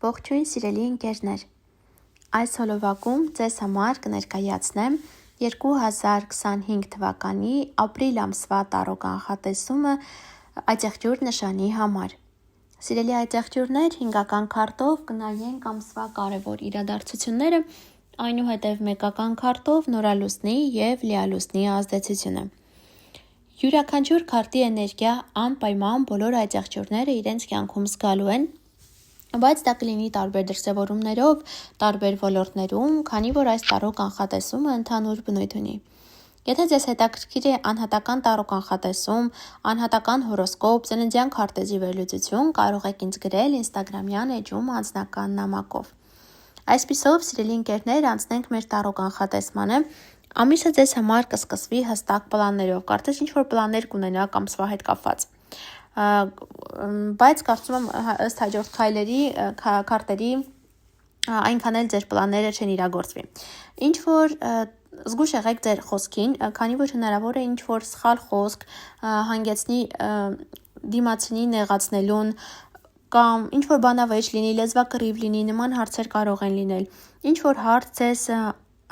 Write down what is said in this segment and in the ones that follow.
Ողջույն սիրելի ընկերներ, այս հոլովակում ձեզ համար կներկայացնեմ 2025 թվականի ապրիլ ամսվա տարոք անխատեսումը այծեղջյուր նշանի համար։ Սիրելի այծեղջյուրներ, հինգական քարտով կնայենք ամսվա կարևոր իրադարձությունները, այնուհետև մեկական քարտով նորալուսնի և լիալուսնի ազդեցությունը։ Յուրաքանչյուր քարտի էներգիա անպայման բոլոր այծեղջյուրները իրենց կյանքում զգալու են, բայց դա կլինի տարբեր դրսևորումներով, տարբեր ոլորտներում, քանի որ այս տարոք անխատեսումը ընդհանուր բնույթ ունի։ Եթե ձեզ հետաքրքիր է անհատական տարոք անխատեսում, անհատական հորոսկոպ, ծննդյան քարտեզի վերլուծություն, կարող եք ինձ գրել Instagram-յան էջում անձնական նամակով։ Այսպիսով, սիրելի ընկերներ, անցնենք մեր տարոք անխատեսմանը։ Ամիսը ձեզ համար կսկսվի հստակ պլաններով, կարծես ինչ-որ պլաններ կունենաք ամսվա հետ կապված։ Բայց կարծում եմ ըստ հաջորդ քայլերի, քարտերի այնքան էլ ձեր պլանները չեն իրագործվի։ Ինչ որ զգուշ եղեք ձեր խոսքին, քանի որ հնարավոր է ինչ որ սխալ խոսք հանգեցնի դիմացինի նեղացնելուն կամ ինչ որ բանավեճ լինի, լեզվակռիվ լինի, նման հարցեր կարող են լինել։ Ինչ որ հարց ձեզ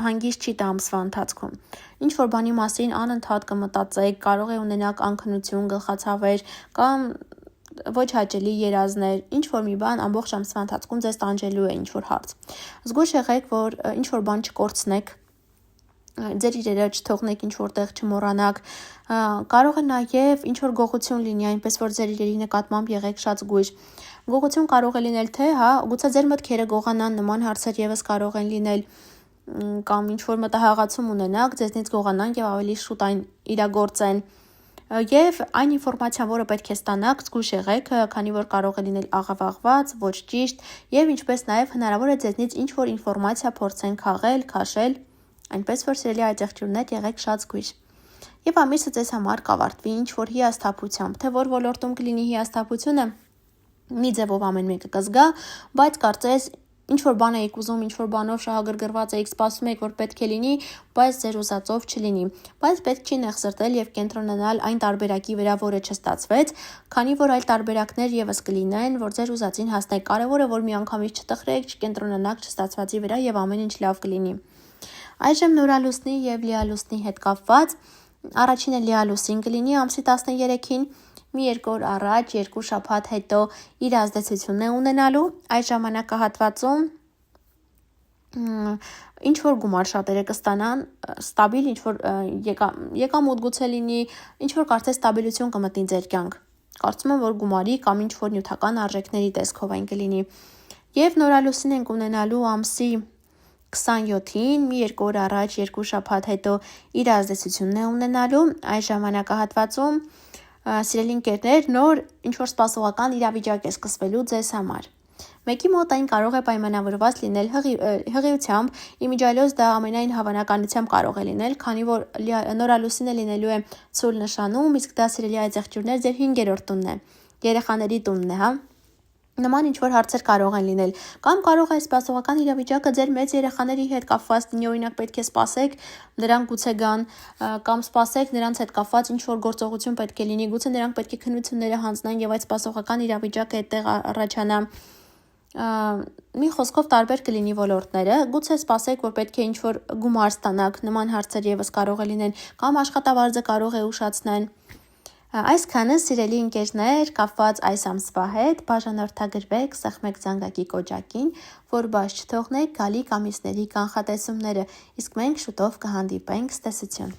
հանգիստ չի տա ամսվա ընթացքում։ Ինչ որ բանի մասին անընդհատ կմտածեք, կարող է ունենաք անքնություն, գլխացավեր կամ ոչ հաճելի երազներ, ինչ որ մի բան ամբողջ ամսվա ընթացքում ձեզ տանջելու է ինչ որ հարց։ Զգուշ եղեք, որ ինչ որ բան չկորցնեք, ձեր իրերը չթողնեք ինչ որտեղ չմոռանաք։ Կարող է նաև ինչ որ գողություն լինի, այնպես որ ձեր իրերի նկատմամբ եղեք շատ զգույշ։ Գողություն կարող է լինել թե, գուցե ձեր մտքերը գողանան, նման հարցեր եւս կարող են լինել կամ ինչ որ մտահղացում ունենաք, ձեզնից գողանան եւ ավելի շուտ այն իրագործեն։ Եվ այն ինֆորմացիան, որը պետք է ստանաք, զգուշ եղեք, քանի որ կարող է լինել աղավաղված, ոչ ճիշտ, եւ ինչպես նաեւ հնարավոր է ձեզնից ինչ որ ինֆորմացիա փորձեն քաղել, քաշել, այնպես որ սիրելի այծեղջյուրներ, եղեք շատ զգույշ։ Եվ ամիսը ձեզ համար կավարտվի ինչ որ հիասթափությամբ, թե որ ոլորտում կլինի հիասթափությունը, մի ձևով ամեն մեկը կզգա, բայց կարծես ինչ որ բան եք ուզում, ինչ որ բանով շահագրգռված եք, սպասում եք, որ պետք է լինի, բայց ձեր ուզածով չլինի։ Բայց պետք չի նեղսրտել եւ կենտրոնանալ այն տարբերակի վրա, որը չստացվեց, քանի որ այլ տարբերակներ եւս կլինեն, որ ձեր ուզածին հասնեք։ Կարևորը որ միանգամից չտխրեք, չկենտրոնանաք չստացվածի վրա եւ ամեն ինչ լավ կլինի։ Այժմ նորալուսնի եւ լիալուսնի հետ կապված առաջինը լիալուսին կլինի ամսի 13-ին, մի 2 օր առաջ, 2 շաբաթ հետո իր ազդեցությունն է ունենալու։ Այս ժամանակահատվածում ինչ որ գումար շատերը կստանան, ստաբիլ ինչ որ եկամուտ գուցե լինի, ինչ որ կարծես ստաբիլություն կմտնի ձեր կյանք։ Կարծում եմ, որ գումարի կամ ինչ որ նյութական արժեքների տեսքով այն կլինի։ Եվ նորալուսին ենք ունենալու ամսի 27-ին, մի 2 օր առաջ, 2 շաբաթ հետո իր ազդեցությունն է ունենալու։ Այս ժամանակահատվածում սիրելի ընկերներ, նոր ինչ որ սպասողական իրավիճակ է սկսվելու ձեզ համար։ Մեկի մոտ այն կարող է պայմանավորված լինել հղիությամբ, իմիջիայլոց դա ամենայն հավանականությամբ կարող է լինել, քանի որ նորալուսինը լինելու է ցուլ նշանում, իսկ դա սիրելի այծեղջյուրներ ձեր 5-րդ տունն է, երեխաների տունն է, Նման ինչ որ հարցեր կարող են լինել, կամ կարող է սպասողական իրավիճակը ձեր մեծ երեխաների հետ կապված լինի, օրինակ պետք է սպասեք, նրանք գուցե գան, կամ սպասեք նրանց հետ կապված ինչ որ գործողություն պետք է լինի, գուցե նրանք պետք է քննությունները հանձնեն եւ այդ սպասողական իրավիճակը այդտեղ առաջանա։ Մի խոսքով տարբեր կլինի ոլորտները, գուցե սպասեք, որ պետք է ինչ որ գումար ստանաք, նման հարցեր եւս կարող է լինել, կամ աշխատավարձը կարող է ուշացնեն։ Այսքանը սիրելի ընկերներ, կապված այս ամսվա հետ, բաժանորդագրվեք սեղմեք զանգակի կոճակին, որ բաց չթողնեք գալիք ամիսների կանխատեսումները, իսկ մենք շուտով կհանդիպենք, ցտեսություն։